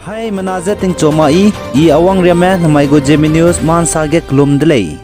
Hai manaze ting choma i awang riame namai go Zeme News Ma Nsa ge klum delei.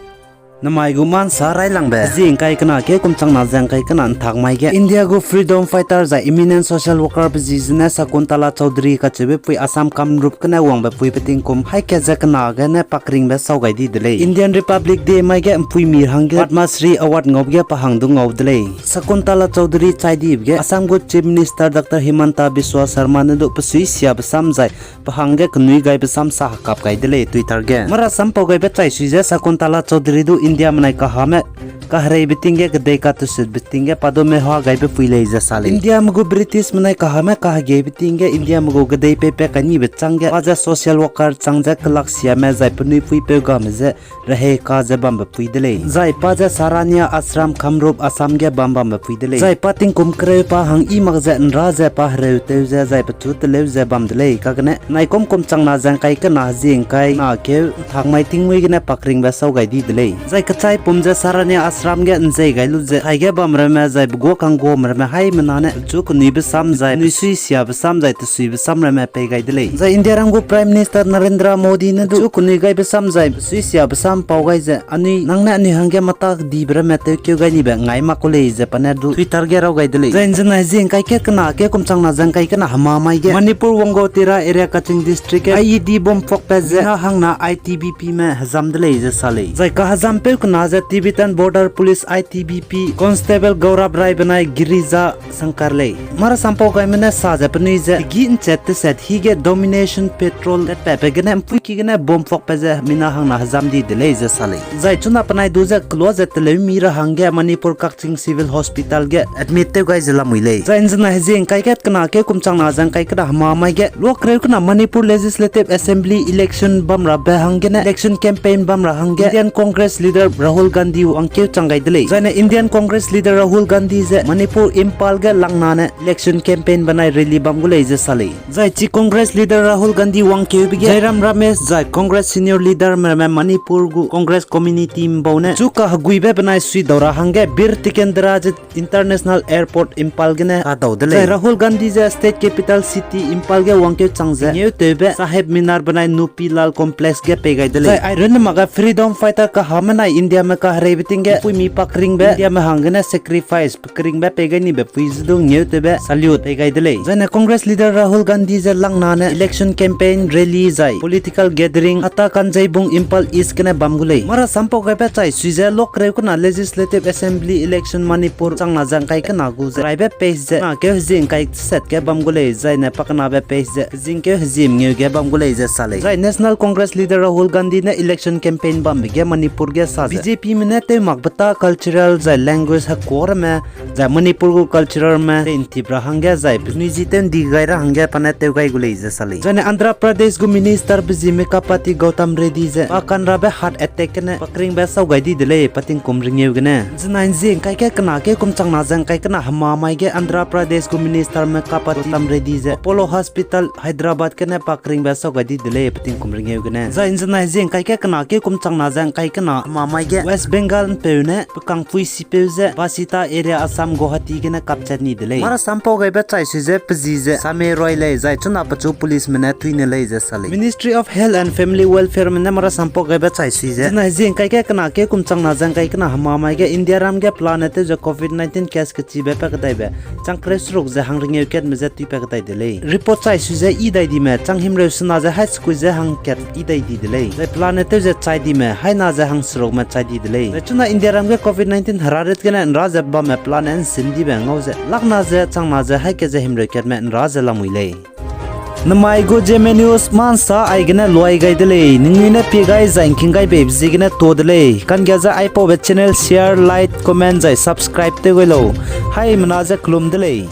Namai gu Man Nsa rai lang be jing kai kana ke kumchang na jang kai kana thak mai ge India go freedom fighter za eminent social worker bizina Shakuntala Chowdhury ka chebe pui Assam kamrup kana wang be pui peting kum hai ke za kana ge ne pakring be saugai di delei Indian Republic Day mai ge pui mir hangge Padma Shri award ngob ge pahang du ngob delei Shakuntala Chowdhury chai di ge Assam go Chief Minister Dr. Himanta Biswa Sharma ne do psui sia basam jai pahang ge knui gai basam sa kap gai delei Twitter ge marasam pogai be chai sui je Shakuntala Chowdhury du India manai kahame kahre bitinge gdei ka tusid bitinge pado me ha gai be puilei ja sale India mugo British manai kahame kah ge bitinge India mugo gdei pe kani be change aja social worker changja klak sia me jai puni pui pe ga me je rahe ka je bam be pui delei jai pa ja sarania ashram khamrup Assam ge bam be pui delei jai pating kum kre pa hang i mag ja nra ja pa hre te ja jai pa chu te le ja bam delei ka gane nai kom chang na jang kai ka na jing kai na ke thangmai tingmui gene pakring ba sau gai di delei jai ka chai pumja sarania ashram ge nzai gai lu je hai ge bam rama jai go kang go marma hai manane chu ku ni be sam jai ni sui sia be sam jai tu sui be sam rama pe gai delei jai India rang go Prime Minister Narendra Modi ne chu ku ni gai be sam jai sui sia be sam pau gai je ani nangna ani hangge mata di brama te kyo gai ni be ngai ma ko le je pana du Twitter ge raw gai delei jai jana jing kai ke kana ke kum chang na jang kai kana hama mai ge Manipur wongo tira area Kaching district ke IED bom phok pe je hangna ITBP me hazam delei je sale jai ka hazam pe kuna je Tibetan Border Police ITBP Constable Gaurav Rai banai Girija Sankar le mara sampo kai mena sa ja pani je gin chat te set hi ge domination petrol that pepe gene pui ki gene bom phok pe je mina hangna hazam di delei je sale jai chuna panai du je close te le mira hangge Manipur Kaching Civil Hospital ge admit te gai jela muile jai jana hejing kai ket kana ke kumchang na jang kai kada hama mai ge lok re kana Manipur Legislative Assembly election bamra be hangge na election campaign bamra hangge Indian Congress leader Rahul Gandhi angke changai delei jana Indian Congress leader Rahul Gandhi je Manipur Impal ge langna ne election campaign banai rally bam gulei je sale jai chi Congress leader Rahul Gandhi wangke bige Jairam Ramesh jai Congress senior leader Manipur gu Congress community mbone chuka hagui be banai sui dora hangge Bir Tikendra International Airport Impal ge ne ka daw delei jai Rahul Gandhi je state capital city Impal ge wangke changje new tebe Saheb Minar banai Nupi Lal complex ge pegai delei jai iron maga freedom fighter ka hamana India me ka hre bitinge pui mi pakring be India me hangena sacrifice pakring be pegai ni be pui zudung new tebe salute pegai delei jana Congress leader Rahul Gandhi je langna ne election campaign rally jai political gathering ata kanjai bung Impal East kene bamgulei mara sampo ga be chai suije lok re kuna legislative assembly election Manipur changna jang kai kana gu jai be page je na ke jing kai set ke bamgulei jai ne pakna be page je jing ke jim nge ge bamgulei je sale jai national congress leader Rahul Gandhi ne election campaign bam ge Manipur ge sa BJP mene te magbata cultural jai language ha kor me jai Manipur gu cultural me intibra hangge jai ni jiten di gaira hangge pana te gai gulei je sale jane Andhra Pradesh gu minister Zeme Kapati Gautam Reddy je pakan rabe heart attack ne pakring be sau gai di delei pating kumring yeu gene jnain jing kai ke kana ke kumchang na jang kai kana hama mai ge Andhra Pradesh gu minister me Kapati Gautam Reddy je Apollo Hospital Hyderabad ke ne pakring be sau gai di delei pating kumring yeu gene jai jnain jing kai ke kana ke kumchang na jang kai kana hama mai ge West Bengal peune pakang pui sipeuze Basita area Assam Guwahati gene capture ni delei mara sampo gai be chai suje pji je same roi le jai chuna pachu police mena tuine le je sale Ministry of Health and Family Welfare mena mara sampo gai be chai suje na jing kai ke kana ke kumchang na jang kai kana hama mai ge India ram ge planet je COVID-19 case ke chi be pa kadai be changkres rok je hangring eu ket me je tu pa kadai delei report chai suje I dai di me changhim re suna je high school je hang ket I dai di delei jai planet je chai di me hai na je hang srok me chai di delei chuna India ram ge COVID-19 hararet gena raja ba me plan and sindi be ngauze lakna je changna je hai ke je himre ket me raja lamuilei namai go Zeme News Ma Nsa ai gena loi gai delei ningni ne pegai za nking gai be bji gena to delei Kangia za ai po be channel share like comment jai subscribe te goi lo hai mana ja klum delei